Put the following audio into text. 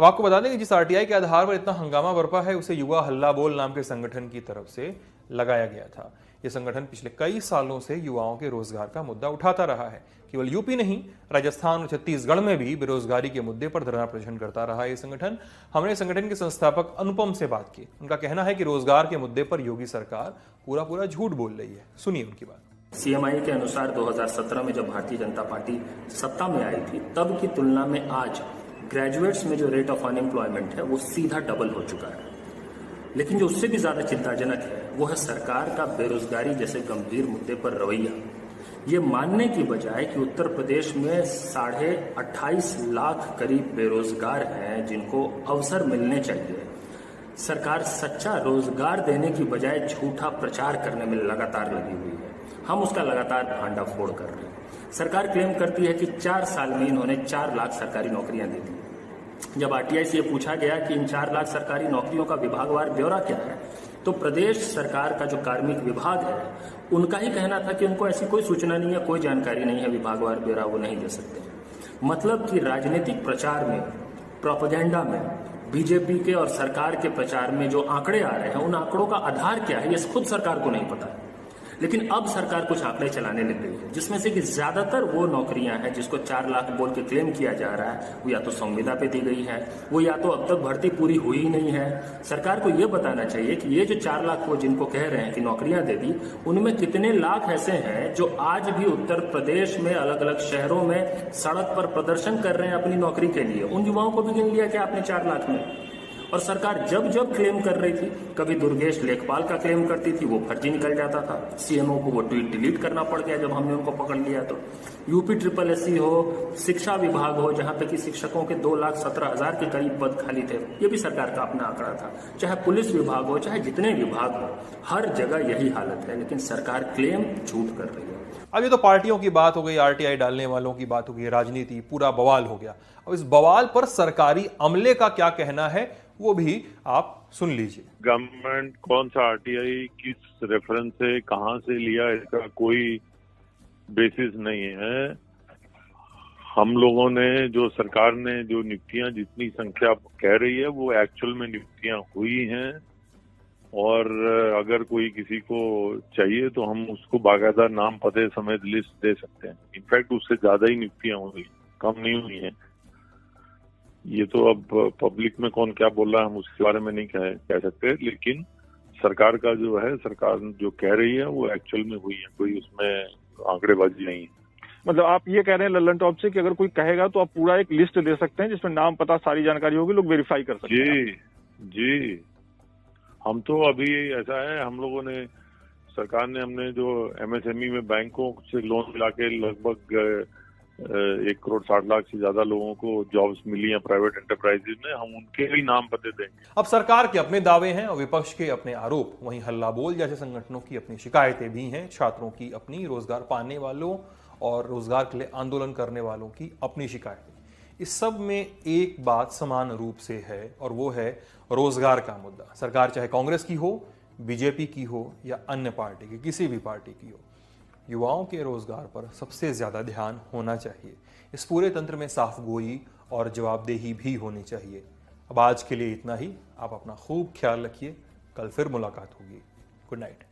अब आपको बता दें कि जिस आरटीआई के आधार पर इतना हंगामा बरपा है उसे युवा हल्ला बोल नाम के संगठन की तरफ से लगाया गया था। ये संगठन पिछले कई सालों से युवाओं के रोजगार का मुद्दा उठाता रहा है। केवल यूपी नहीं, राजस्थान और छत्तीसगढ़ में भी बेरोजगारी के मुद्दे पर धरना प्रदर्शन करता रहा है ये संगठन। हमने संगठन के संस्थापक अनुपम से बात की। उनका कहना है कि रोजगार के मुद्दे पर योगी सरकार पूरा झूठ बोल रही है। सुनिए उनकी बात। सीएमआई के अनुसार 2017 में जब भारतीय जनता पार्टी सत्ता में आई थी, तब की तुलना में आज ग्रेजुएट्स में जो रेट ऑफ अनएम्प्लॉयमेंट है वो सीधा डबल हो चुका है। लेकिन जो उससे भी ज्यादा चिंताजनक है वो है सरकार का बेरोजगारी जैसे गंभीर मुद्दे पर रवैया। ये मानने की बजाय कि उत्तर प्रदेश में 28.5 लाख करीब बेरोजगार हैं जिनको अवसर मिलने चाहिए, सरकार सच्चा रोजगार देने की बजाय झूठा प्रचार करने में लगातार लगी हुई है। हम उसका लगातार भांडाफोड़ कर रहे हैं। सरकार क्लेम करती है कि 4 साल में इन्होंने 4 लाख सरकारी नौकरियां दे दी। जब आरटीआई से ये पूछा गया कि इन 4 लाख सरकारी नौकरियों का विभागवार ब्यौरा क्या है, तो प्रदेश सरकार का जो कार्मिक विभाग है उनका ही कहना था कि उनको ऐसी कोई सूचना नहीं है, कोई जानकारी नहीं है, विभागवार ब्यौरा वो नहीं दे सकते। मतलब कि राजनीतिक प्रचार में, प्रोपेगेंडा में, बीजेपी के और सरकार के प्रचार में जो आंकड़े आ रहे हैं उन आंकड़ों का आधार क्या है ये खुद सरकार को नहीं पता है। लेकिन अब सरकार कुछ आंकड़े चलाने लग गई है जिसमें से कि ज्यादातर वो नौकरियां हैं जिसको 4 लाख बोल के क्लेम किया जा रहा है वो या तो संविदा पे दी गई है, वो या तो अब तक भर्ती पूरी हुई ही नहीं है। सरकार को ये बताना चाहिए कि ये जो 4 लाख वो जिनको कह रहे हैं कि नौकरियां दे दी, उनमें कितने लाख ऐसे हैं जो आज भी उत्तर प्रदेश में अलग अलग शहरों में सड़क पर प्रदर्शन कर रहे हैं अपनी नौकरी के लिए। उन युवाओं को भी गिन लिया क्या आपने 4 लाख में? और सरकार जब जब क्लेम कर रही थी, कभी दुर्गेश लेखपाल का क्लेम करती थी, वो फर्जी निकल जाता था। सीएमओ को वो ट्वीट डिलीट करना पड़ गया जब हमने उनको पकड़ लिया। तो यूपी SSSC हो, शिक्षा विभाग हो, जहां पे कि शिक्षकों के 2,17,000 के करीब पद खाली थे, ये भी सरकार का अपना आंकड़ा था। चाहे पुलिस विभाग हो, चाहे जितने विभाग हो, हर जगह यही हालत है। लेकिन सरकार क्लेम झूठ कर रही है। अब ये तो पार्टियों की बात हो गई, आरटीआई डालने वालों की बात हो गई, राजनीति पूरा बवाल हो गया। अब इस बवाल पर सरकारी अमले का क्या कहना है वो भी आप सुन लीजिए। गवर्नमेंट कौन सा आरटीआई किस रेफरेंस से कहां से लिया इसका कोई बेसिस नहीं है। हम लोगों ने जो सरकार ने जो नियुक्तियां जितनी संख्या कह रही है वो एक्चुअल में नियुक्तियां हुई हैं, और अगर कोई किसी को चाहिए तो हम उसको बाकायदा नाम पते समेत लिस्ट दे सकते हैं। इनफैक्ट उससे ज्यादा ही नियुक्तियां हुई, कम नहीं हुई हैं। ये तो अब पब्लिक में कौन क्या बोल रहा है हम उसके बारे में नहीं कह सकते, लेकिन सरकार का जो है, सरकार जो कह रही है वो एक्चुअल में हुई है, कोई उसमें आंकड़ेबाजी नहीं है। मतलब आप ये कह रहे हैं लल्लन टॉप से कि अगर कोई कहेगा तो आप पूरा एक लिस्ट दे सकते हैं जिसमें नाम पता सारी जानकारी होगी, लोग वेरीफाई कर सकते हैं। जी, हम तो अभी ऐसा है, हम लोगों ने, सरकार ने, हमने जो एमएसएमई में बैंकों से लोन मिला के लगभग 1,60,00,000 से ज्यादा लोगों को जॉब्स मिली हैं प्राइवेट एंटरप्राइजेज में, हम उनके ही नाम पते देंगे। अब सरकार के अपने दावे हैं और विपक्ष के अपने आरोप, वहीं हल्ला बोल जैसे संगठनों की अपनी शिकायतें भी हैं, छात्रों की अपनी, रोजगार पाने वालों और रोजगार के लिए आंदोलन करने वालों की अपनी शिकायतें। इस सब में एक बात समान रूप से है और वो है रोजगार का मुद्दा। सरकार चाहे कांग्रेस की हो, बीजेपी की हो या अन्य पार्टी की, किसी भी पार्टी की हो, युवाओं के रोजगार पर सबसे ज्यादा ध्यान होना चाहिए। इस पूरे तंत्र में साफगोई और जवाबदेही भी होनी चाहिए। अब आज के लिए इतना ही। आप अपना खूब ख्याल रखिए, कल फिर मुलाकात होगी। Good night.